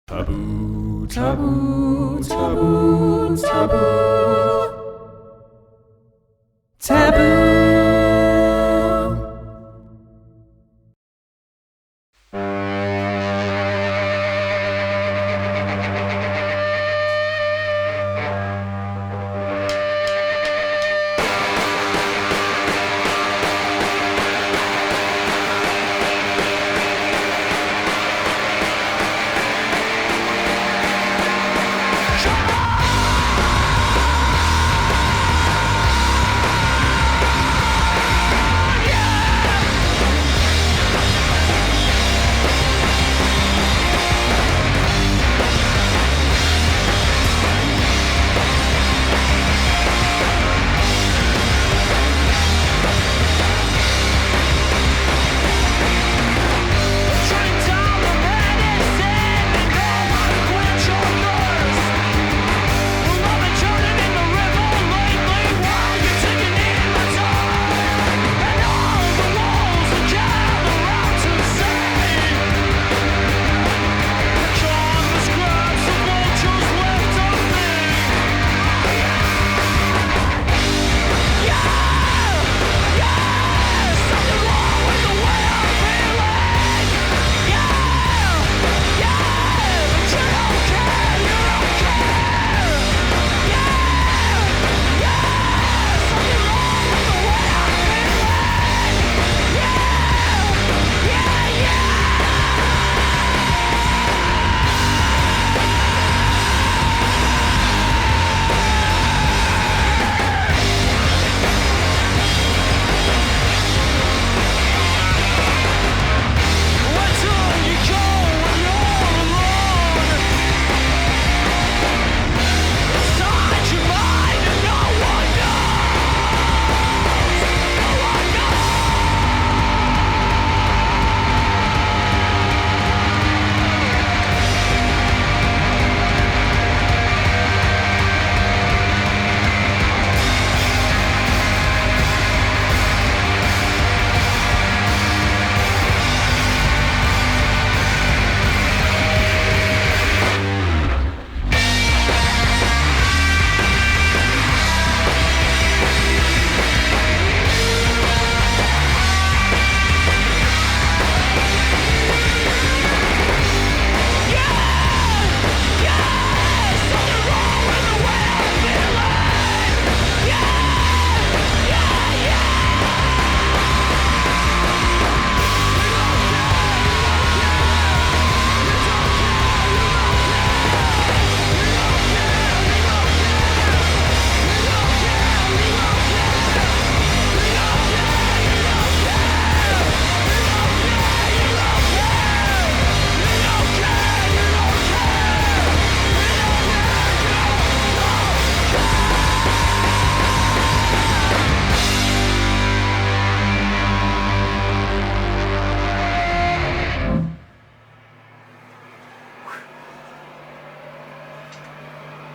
Taboo, taboo, taboo, taboo. Taboo.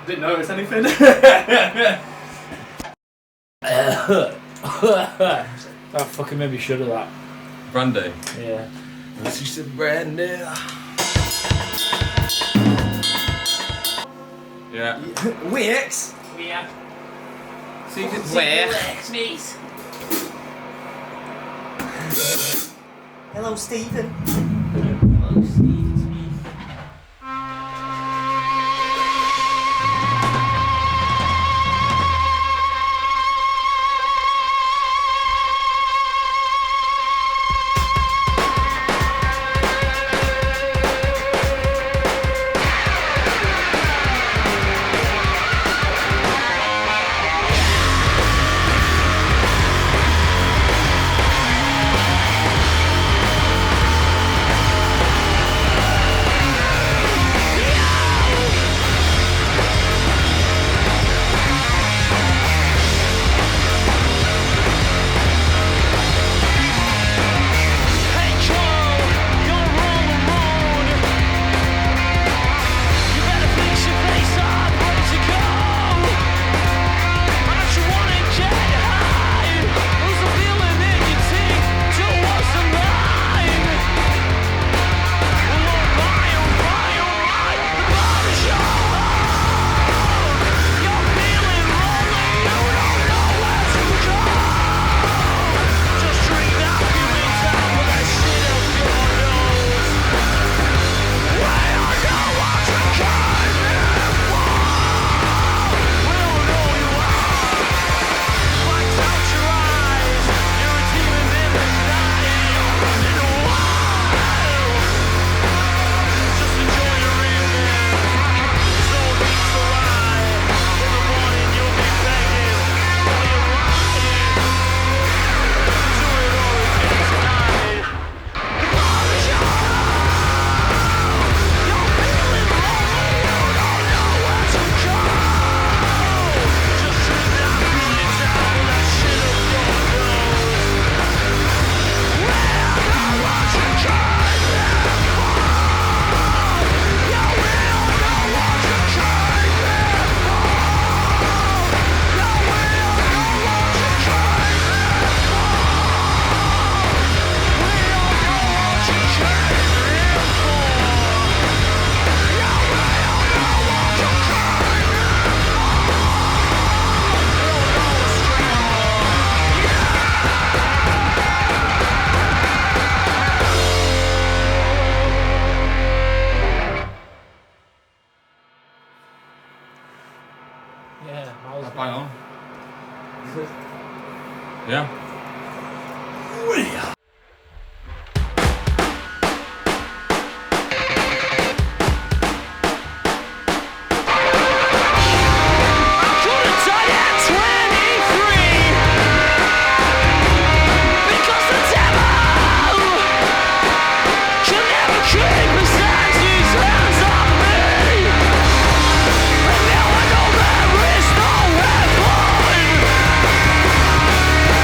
Didn't notice anything. That fucking made me shudder, that. Brandy. Yeah. She said brandy. Yeah. Wix. Yeah. Secret Where? Mate. Hello, Stephen. Hello, Steve. It's me. Bang on. Yeah.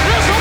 There's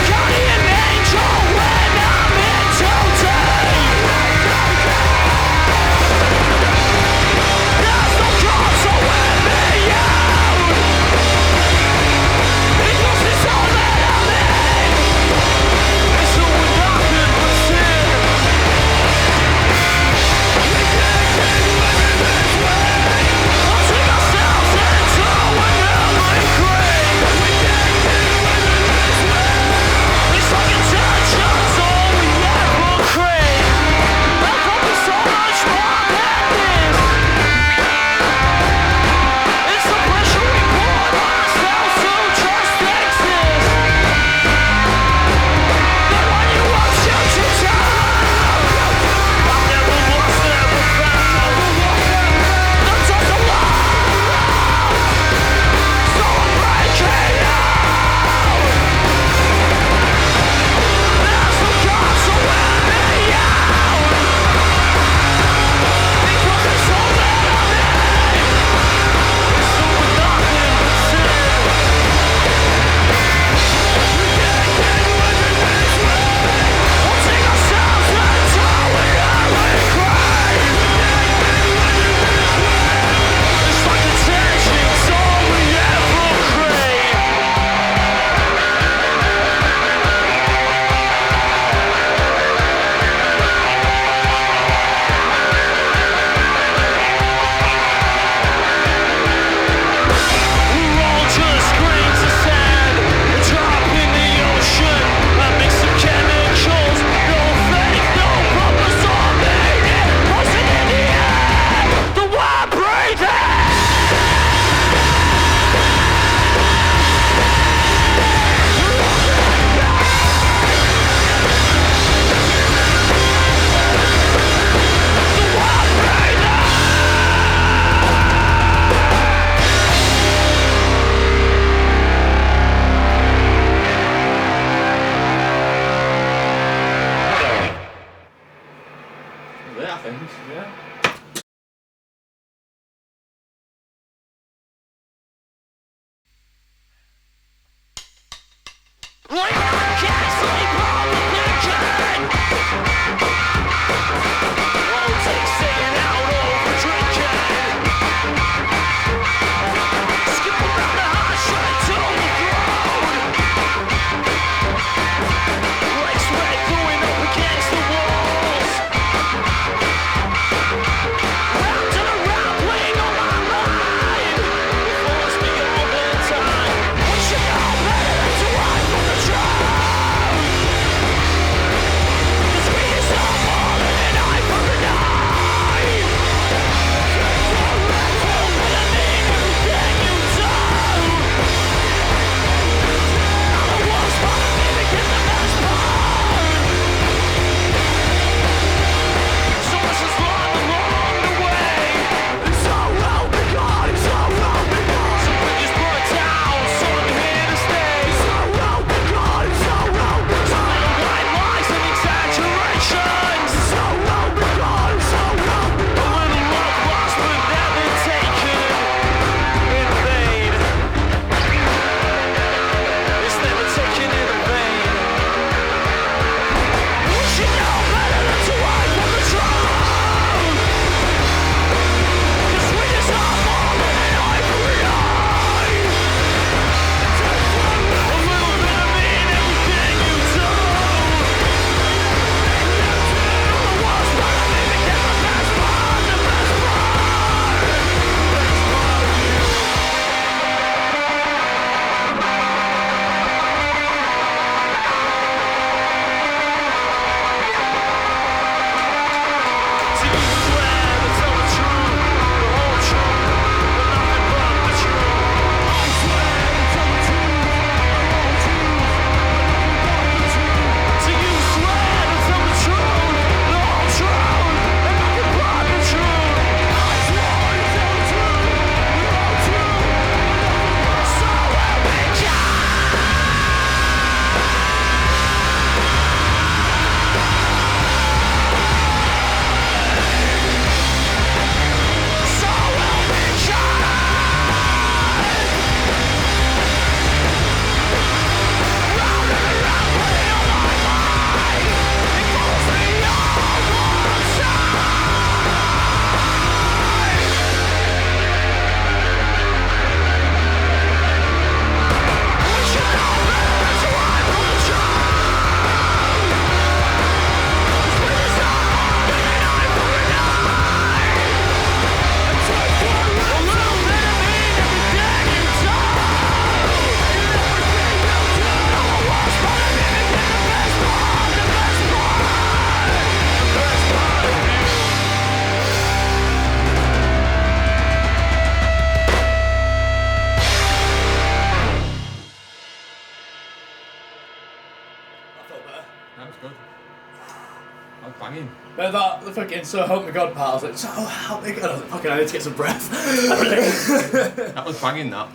that fucking so help me God part. I was like, so help me God. I was like, fucking, I need to get some breath. That was banging, that.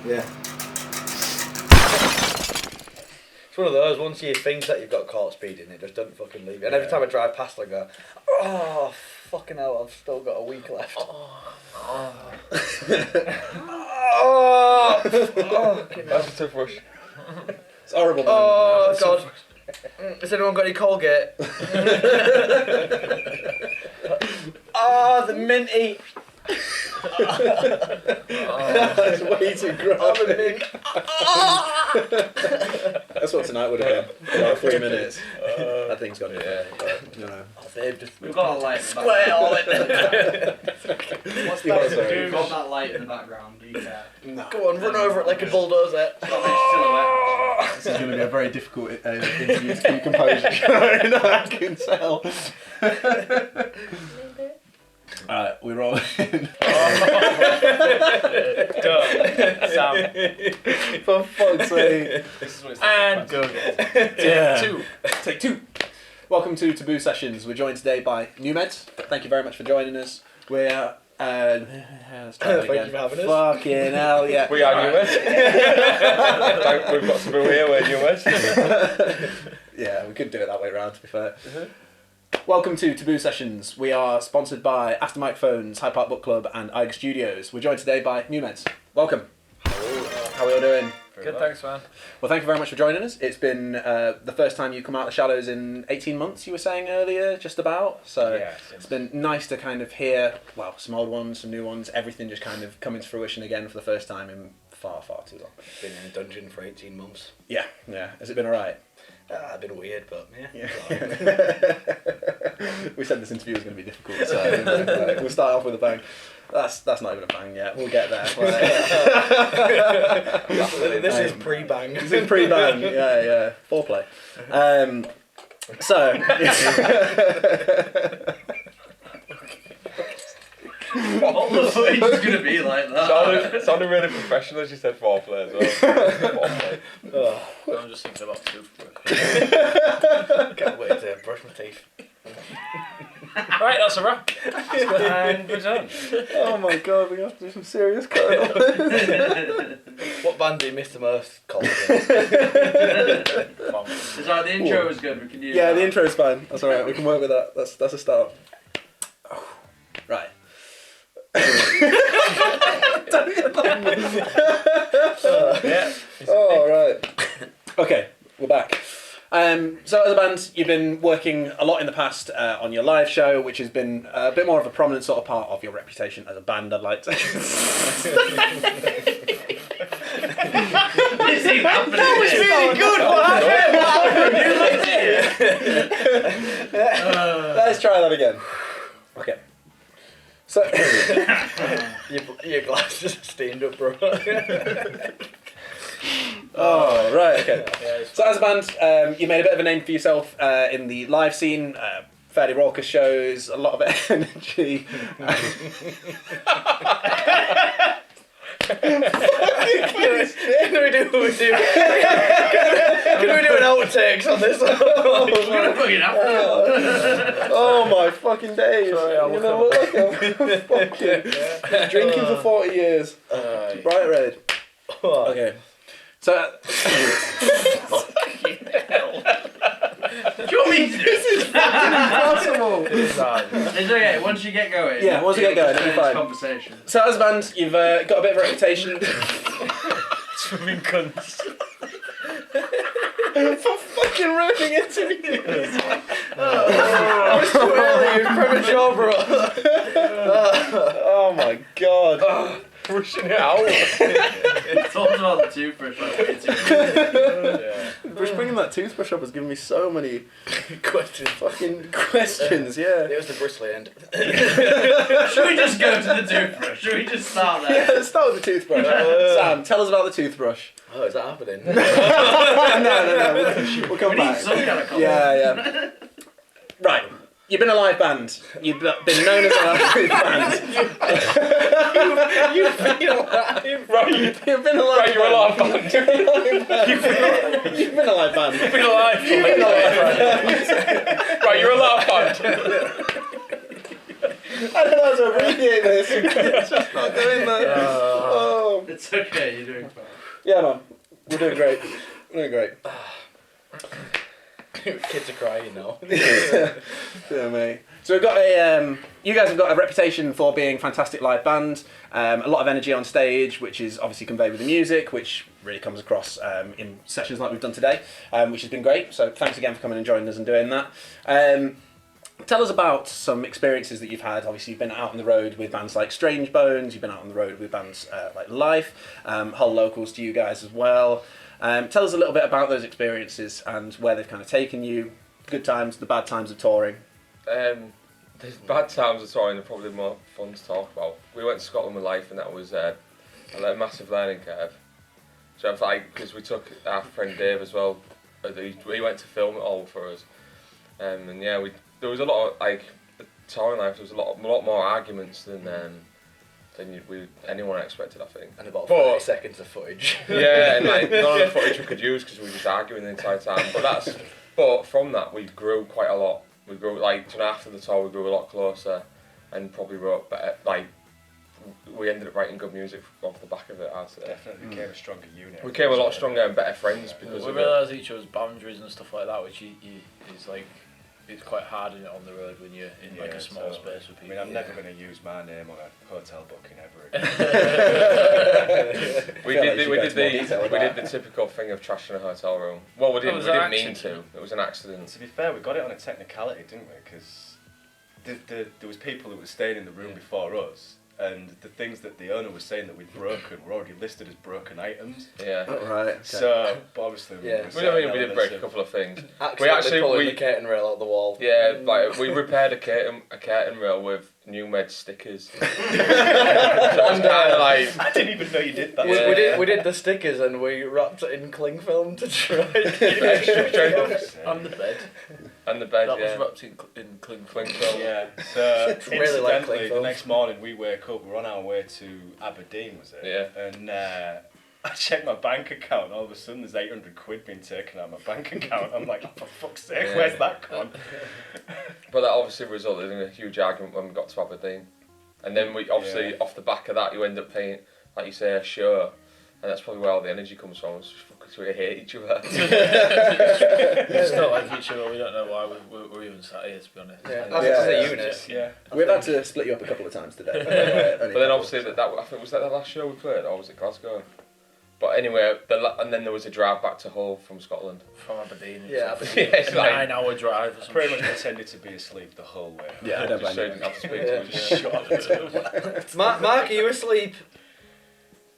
Yeah. It's one of those, once you think that you've got caught speeding, it just doesn't fucking leave you. And every time I drive past, I go, oh, fucking hell, I've still got a week left. That's a toothbrush. It's horrible. Oh, God. Has anyone got any Colgate? The minty. That's way too gross. That's what tonight would have been. About 3 minutes. That thing's got it. You know. We've got a light in the Square all in. What's Yeah, that? sorry. We've got that light in the background. Do you care? No. Go on, run over it like a bulldozer. Silhouette. This is going to be a very difficult interview to keep composure. I can tell. Alright, we're rolling. Sam. For fuck's sake. And go. Take two. Welcome to Taboo Sessions. We're joined today by NEWMEDS. Thank you very much for joining us. We're let's try that Thank again. you for having us. Fucking hell, yeah. We are NEWMEDS. We've got Taboo here, we're NEWMEDS. Yeah, we could do it that way around, to be fair. Welcome to Taboo Sessions. We are sponsored by Aston Microphones, Hyde Park Book Club and Eiger Studios. We're joined today by NEWMEDS. Welcome. How are we all doing? Good, thanks, man. Well, thank you very much for joining us. It's been the first time you come out of the shadows in 18 months, you were saying earlier, just about. So it's been nice to kind of hear, well, some old ones, some new ones, everything just kind of coming to fruition again for the first time in far, far too long. Been in a dungeon for 18 months. Yeah. Has it been alright? It's been weird, but yeah. We said this interview was going to be difficult, so we'll start off with a bang. That's not even a bang yet. We'll get there. This is pre-bang. This is pre-bang. Yeah. Foreplay. So. What the fuck is it going to be like that? Sounded really professional as you said foreplay as well. I'm just thinking about toothbrush. Can't wait to brush my teeth. Right, that's a wrap. And we're done. Oh my god, we have to do some serious cutting off. What band do you miss the most? Colin? It's like the intro was good, we can use Yeah, that. the intro's fine. That's alright, we can work with that. That's a start. Right. Oh, right. Okay, we're back. So as a band, you've been working a lot in the past on your live show, which has been a bit more of a prominent sort of part of your reputation as a band, I'd like to This ain't happening. That was really good. What happened? Let's try that again. Okay. So Your glasses are steamed up, bro. Oh, right, okay. So as a band, you made a bit of a name for yourself in the live scene, fairly raucous shows, a lot of energy. Can we do an outtakes on this? We're gonna fucking have to. Oh my fucking days. Sorry, I'll you look know, look like I'm fucking drinking for 40 years. Bright red. Okay. So... Do you want me to do this? Impossible. It's okay, once you get going. Yeah, once you get going, it'll be fine. Conversation. So as a band, you've got a bit of a reputation Swimming cunts. for fucking ruining interviews. It's too early, you're premature, bro. Oh my god. Pushing it out. Talking about the toothbrush like way too Just bringing that toothbrush up has given me so many Question. fucking questions, yeah. It was the bristly end. Should we just go to the toothbrush? Should we just start Yeah, there? let's start with the toothbrush. Sam, tell us about the toothbrush. Oh, is that happening? No, we'll come We back. need some kind of content. Yeah. Right. You've been a live band. You've been known as a live band. You've been alive. You've been a live Right, you're a live band. You've been a live band. Been alive for You've been a live band. Right, you're a laugh band. I don't know how to abbreviate this. It's just not doing that. Oh. It's okay, you're doing fine. Yeah, man. We're doing great. We're doing great. Kids are crying now. Yeah, mate. So we've got you guys have got a reputation for being fantastic live band, a lot of energy on stage, which is obviously conveyed with the music, which really comes across in sessions like we've done today, which has been great. So thanks again for coming and joining us and doing that. Tell us about some experiences that you've had. Obviously, you've been out on the road with bands like Strange Bones, you've been out on the road with bands like Life, Hull locals to you guys as well. Tell us a little bit about those experiences and where they've kind of taken you, good times, the bad times of touring. The bad times of touring are probably more fun to talk about. We went to Scotland with Life, and that was a massive learning curve. So it's like, because we took our friend Dave as well, he went to film it all for us, and yeah, there was a lot of like the touring life. There was a lot more arguments than anyone expected, I think. And about 30 seconds of footage. Yeah, and like none of the footage we could use because we were just arguing the entire time. But from that we grew quite a lot. We grew after the tour we grew a lot closer, and probably wrote better. Like we ended up writing good music off the back of it. I'd say. Definitely became a stronger unit. We became a lot stronger and better friends because we realised each other's boundaries and stuff like that, which is like. It's quite hard on the road when you're in like a small space with people. I mean, I'm never going to use my name on a hotel booking ever again. we did the typical thing of trashing a hotel room. Well, we didn't mean to. It was an accident. To be fair, we got it on a technicality, didn't we? Because there was people who were staying in the room before us, and the things that the owner was saying that we'd broken were already listed as broken items. Yeah. Oh, right. Okay. So, but obviously, we did break a couple of things. We pulling the curtain rail out the wall. Yeah, like we repaired a curtain rail with NEWMEDS stickers. So it was kind of like I didn't even know you did that. We did the stickers and we wrapped it in cling film to try and On the bed. And the bed, that was wrapped in cling film. Yeah, so really like incidentally, the next morning we wake up, we're on our way to Aberdeen, was it? Yeah. And I checked my bank account, and all of a sudden there's 800 quid being taken out of my bank account. I'm like, oh, for fuck's sake, where's that gone? But that obviously resulted in a huge argument when we got to Aberdeen. And then we obviously, off the back of that, you end up paying, like you say, a show. And that's probably where all the energy comes from. It's just fucking so we hate each other. We just don't like each other. We don't know why we're even sat here, to be honest. As a unit. Yeah. We've had to split you up a couple of times today. But then obviously, I think, was that the last show we played, or was it Glasgow? But anyway, and then there was a drive back to Hull from Scotland. From Aberdeen. Yeah, Aberdeen. It's like 9-hour drive or something. Pretty much pretended to be asleep the whole way. Yeah, I don't just blame so you. you didn't have to speak to us. Mark, are you asleep?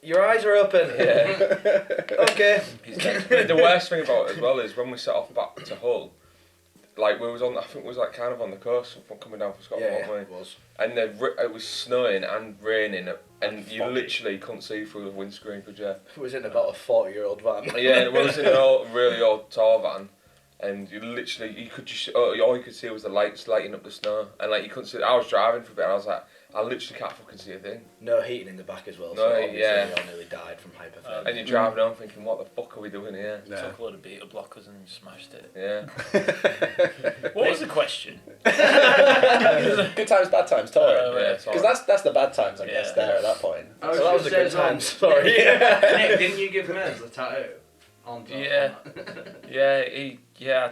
Your eyes are open. Yeah. Okay. The worst thing about it as well is when we set off back to Hull, like we was on, I think it was like kind of on the coast coming down from Scotland, Yeah, weren't we? it was. And it was snowing and raining, and you literally couldn't see through the windscreen, could you? It was in about a 40-year-old van. Yeah, it was in an really old tour van, and you could just all you could see was the lights lighting up the snow, and like you couldn't see. I was driving for a bit, and I was like, I literally can't fucking see a thing. No heating in the back as well, so No, obviously yeah. we all nearly died from hypothermia. And you're driving home thinking, what the fuck are we doing here? No. Took a load of beta blockers and smashed it. Yeah. What was the question? Good times, bad times, touring. Yeah, Because that's the bad times, I guess, there at that point. So that was a good time, sorry. Nick, didn't you give Mez a tattoo? On top? Yeah. I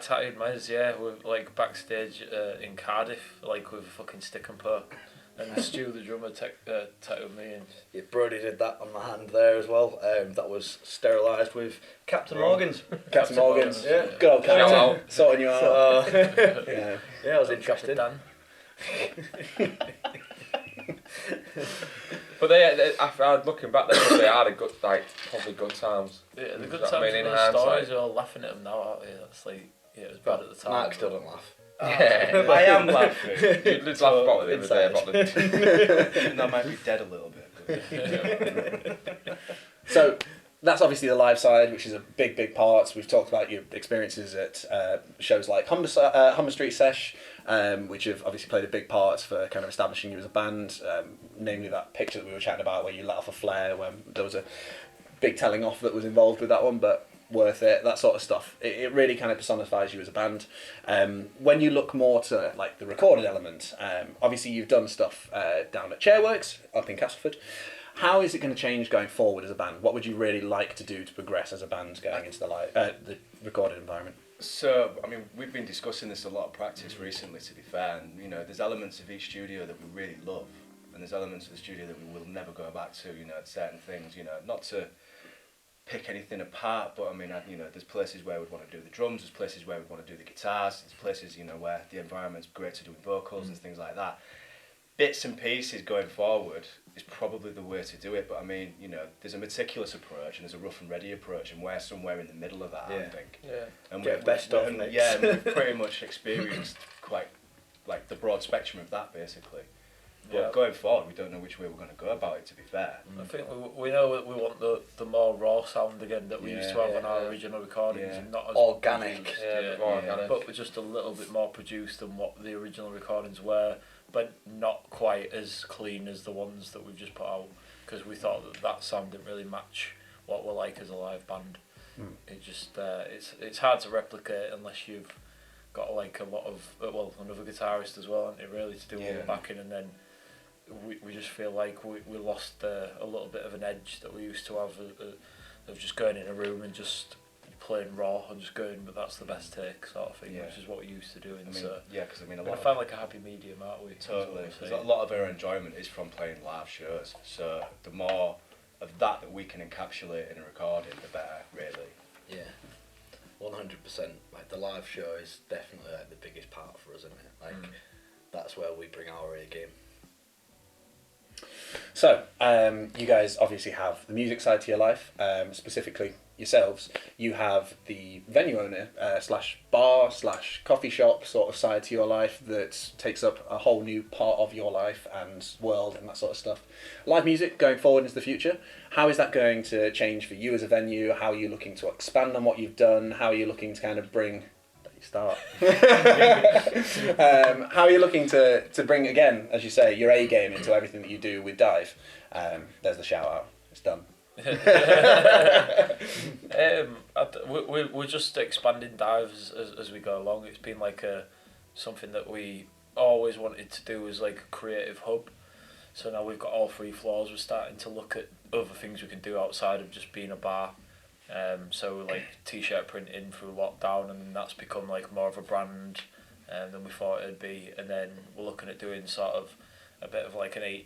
tattooed Mez, with like backstage in Cardiff, like with a fucking stick and poke. And Stu, the drummer, tattooed me. And Yeah, Brody did that on my hand there as well. That was sterilised with Captain Morgan's. Captain Morgan's. Yeah. Good old Shout Captain. out. Sorting you out. So, Yeah. yeah, it was interesting. Dan. But looking back, they probably had a good, probably good times. Yeah, the good Does that times mean for in those stories, hindsight? you're all laughing at them now, aren't you? That's like, it was bad at the time. Mark still doesn't laugh. Yeah. I am laughing. You did laugh about it the other day about the... Even though I might be dead a little bit. So that's obviously the live side, which is a big part. We've talked about your experiences at shows like Humber Street Sesh, which have obviously played a big part for kind of establishing you as a band, namely that picture that we were chatting about where you let off a flare when there was a big telling off that was involved with that one. But worth it, that sort of stuff. It really kind of personifies you as a band. When you look more to like the recorded element, obviously you've done stuff down at Chairworks up in Castleford. How is it going to change going forward as a band? What would you really like to do to progress as a band going into the recorded environment? So, I mean, we've been discussing this a lot of practice recently, to be fair, and, you know, there's elements of each studio that we really love, and there's elements of the studio that we will never go back to, you know, certain things, you know, not to pick anything apart, but, I mean, you know, there's places where we'd want to do the drums, there's places where we'd want to do the guitars, there's places, you know, where the environment's great to do vocals and things like that. Bits and pieces going forward is probably the way to do it, but I mean, you know, there's a meticulous approach and there's a rough and ready approach, and we're somewhere in the middle of that, I think. Yeah. And Get best of mix. Yeah, and we've pretty much experienced quite like the broad spectrum of that, basically. But going forward, we don't know which way we're going to go about it, to be fair. I think we know that we want the more raw sound again that we used to have on our original recordings, and not as organic. produced, More organic. but just a little bit more produced than what the original recordings were, but not quite as clean as the ones that we've just put out, because we thought that sound didn't really match what we're like as a live band. It just it's hard to replicate unless you've got like a lot of another guitarist as well, and really to do all the backing, and then we just feel like we lost a little bit of an edge that we used to have of just going in a room and just playing raw and just going, but that's the best take sort of thing, which is what we used to do. And I mean, so because I mean, we found like a happy medium, aren't we? Totally, because a lot of our enjoyment is from playing live shows. So the more of that we can encapsulate in a recording, the better, really. Yeah, 100%. Like the live show is definitely like the biggest part for us, isn't it? Like that's where we bring our A game. So, you guys obviously have the music side to your life, specifically yourselves. You have the venue owner slash bar slash coffee shop sort of side to your life that takes up a whole new part of your life and world and that sort of stuff. Live music going forward into the future, how is that going to change for you as a venue? How are you looking to expand on what you've done? How are you looking to kind of bring... Start. How are you looking to bring, again, as you say, your A game into everything that you do with Dive? There's the shout out. It's done. We're just expanding Dive as we go along. It's been like something that we always wanted to do as like a creative hub. So now we've got all 3 floors. We're starting to look at other things we can do outside of just being a bar. So like t-shirt printing through lockdown, and that's become like more of a brand than we thought it'd be. And then we're looking at doing sort of a bit of like I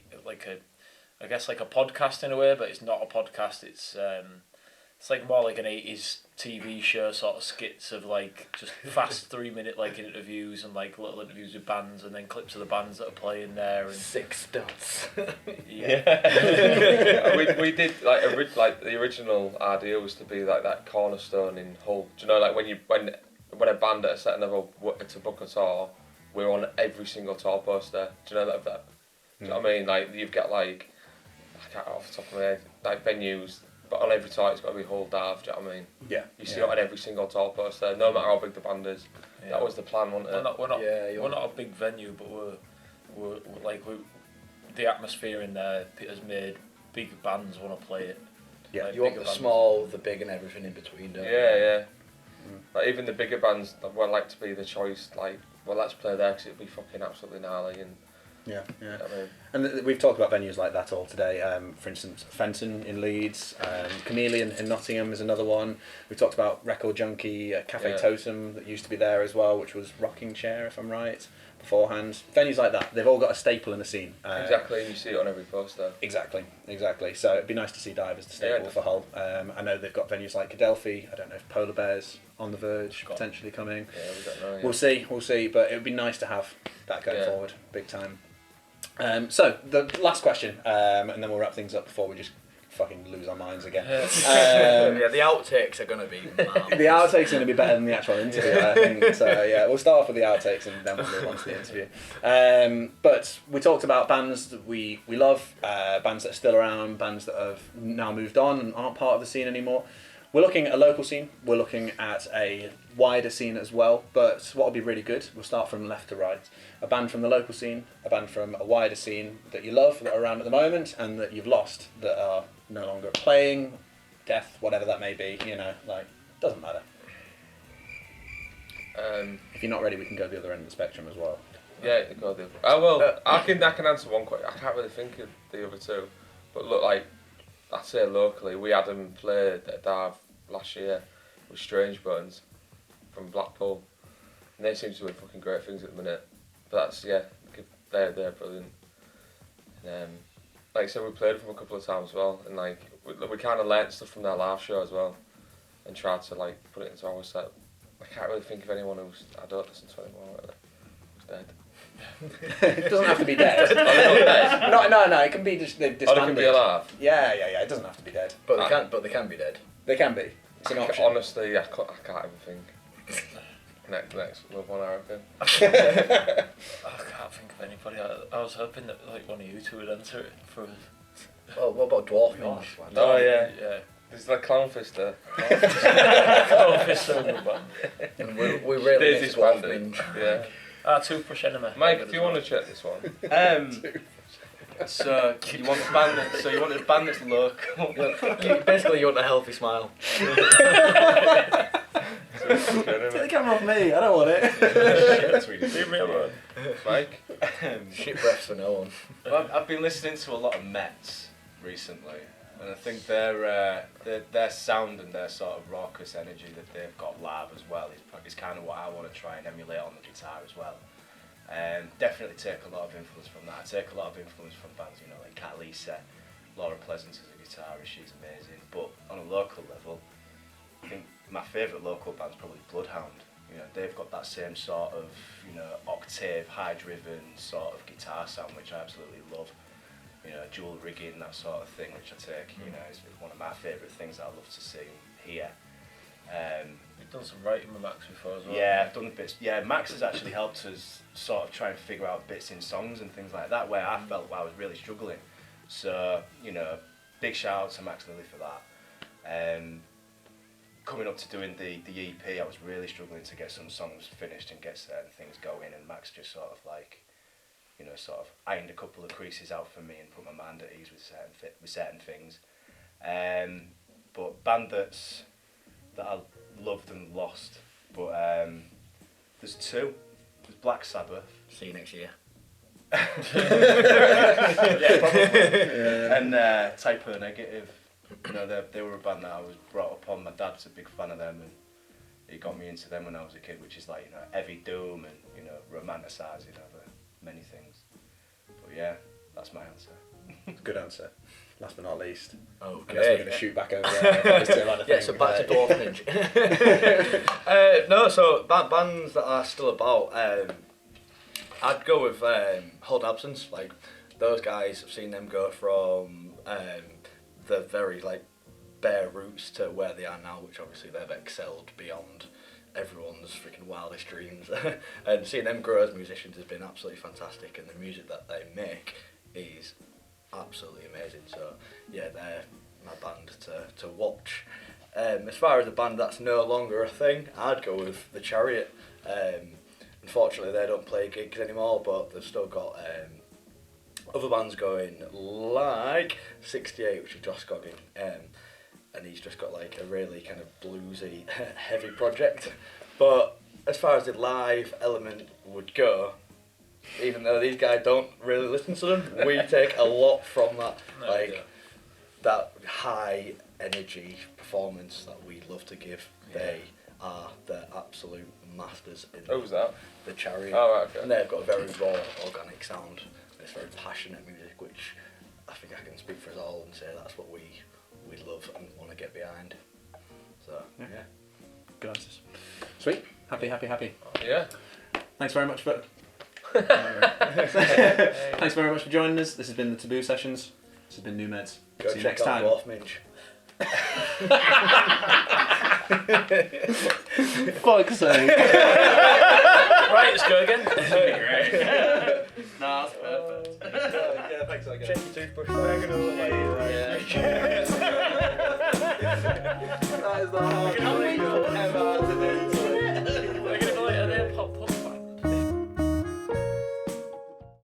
guess like a podcast in a way, but it's not a podcast. It's like more like an 80s TV show sort of skits of like just fast 3-minute like interviews and like little interviews with bands, and then clips of the bands that are playing there. And 6 dots. we did like the original idea was to be like that cornerstone in Hull. Do you know, like when a band at a certain level to book a tour, we're on every single tour poster. Do you know that? Do you know what I mean? Like you've got like I can't off the top of my head like venues. But on every tour, it's got to be Hull Dive, do you know what I mean? Yeah. You see it on every single tour poster, no matter how big the band is. Yeah. That was the plan, wasn't it? We're not a big venue, but we're the atmosphere in there has made big bands want to play it. Yeah. Like you want the small, the big, and everything in between, don't you? Yeah. Like even the bigger bands would like to be the choice. Like, well, let's play there because it'd be fucking absolutely gnarly and. Yeah. You know what I mean? And we've talked about venues like that all today. For instance, Fenton in Leeds, Chameleon in Nottingham is another one. We talked about Record Junkie, Cafe Totem that used to be there as well, which was Rocking Chair, if I'm right, beforehand. Venues like that, they've all got a staple in the scene. Exactly, and you see it on every poster. Exactly. So it'd be nice to see Dive as the staple for Hull. I know they've got venues like Adelphi. I don't know if Polar Bears on the verge potentially coming. Yeah, we don't know. Yeah. We'll see. But it would be nice to have that going forward, big time. So the last question, and then we'll wrap things up before we just fucking lose our minds again. The outtakes are going to be marvelous. The outtakes are going to be better than the actual interview, I think. So we'll start off with the outtakes and then we'll move on to the interview. But we talked about bands that we love, bands that are still around, bands that have now moved on and aren't part of the scene anymore. We're looking at a local scene, we're looking at a wider scene as well, but what will be really good, we'll start from left to right. A band from the local scene, a band from a wider scene that you love, that are around at the moment, and that you've lost, that are no longer playing, death, whatever that may be, you know, like Doesn't matter. If you're not ready, we can go the other end of the spectrum as well. Yeah, go the other. Oh well, I can answer one question. I can't really think of the other two, but look, like I'd say locally, we had them play at Darv last year with Strange Bones from Blackpool, and they seem to be doing fucking great things at the minute. But that's they're brilliant. Like I said, we played with them a couple of times as well, and like we kind of learnt stuff from their live show as well, and tried to like put it into our set. I can't really think of anyone I don't listen to anymore really, who's dead. It doesn't have to be dead. Oh, they're not dead? No, it can be just they've Oh, disbanded. they can be alive. Yeah, it doesn't have to be dead. But they can be dead. They can be. It's an option. Honestly, I can't even think. Next, move on, I reckon. I can't think of anybody. I was hoping that like one of you two would answer it for us. Well, what about Dwarf Minge? Oh yeah. Yeah. There's like Clownfist there. And we really miss Dwarf Minge. Yeah. Toothbrush Enema. Mike, do you want to check this one? So you want a band that's local. Basically, you want a healthy smile. Take the camera off me. I don't want it. Be real one. Mike? Shit breaths for no one. Well, I've been listening to a lot of NEWMEDS recently, and I think their sound and their sort of raucous energy that they've got live as well is kind of what I want to try and emulate on the guitar as well. Definitely take a lot of influence from that. I take a lot of influence from bands, like Cat Lisa, Laura Pleasance as a guitarist, she's amazing. But on a local level, I think my favourite local band's probably Bloodhound. They've got that same sort of, octave, high-driven sort of guitar sound, which I absolutely love. Dual rigging, that sort of thing, which I take, is one of my favourite things that I love to see and hear. You've done some writing with Max before as well. Yeah, I've done bits. Yeah, Max has actually helped us sort of try and figure out bits in songs and things like that, where I felt I was really struggling. So, big shout out to Max Lilly for that. Coming up to doing the EP, I was really struggling to get some songs finished and get certain things going, and Max just sort of like, sort of ironed a couple of creases out for me and put my mind at ease with certain things. But band that I loved and lost, but there's two. There's Black Sabbath. See you next year. Yeah, probably. Yeah. And Typo Negative. They were a band that I was brought up on. My dad's a big fan of them, and he got me into them when I was a kid, which is like heavy doom and romanticising over many things. But yeah, that's my answer. Good answer. Last but not least. Okay. I guess we're going to shoot back over there. So back to Dwarf Minge. No, so bands that are still about, I'd go with Hold Absence. Like, those guys, I've seen them go from the very bare roots to where they are now, which obviously they've excelled beyond everyone's freaking wildest dreams. And seeing them grow as musicians has been absolutely fantastic, and the music that they make is absolutely amazing. So yeah, they're my band to watch. As far as a band that's no longer a thing, I'd go with The Chariot. Unfortunately, they don't play gigs anymore, but they've still got other bands going, like 68, which is Josh Goggin, and he's just got like a really kind of bluesy, heavy project. But as far as the live element would go, even though these guys don't really listen to them, we take a lot from that, that high energy performance that we love to give. Yeah. They are the absolute masters in Who's that? The Chariot. Oh, right, okay. And they've got a very raw, organic sound. It's very passionate music, which I think I can speak for us all and say that's what we love and want to get behind. So, yeah. Good answers. Sweet. Happy. Yeah. Thanks very much for... Thanks very much for joining us. This has been the Taboo Sessions. This has been NEWMEDS. Go See you check next time. out Dwarf Minge. Fuck's sake. Right, let's go again. Great. Nah, that's perfect. Yeah, thanks again. Check your toothbrush. That is the hardest.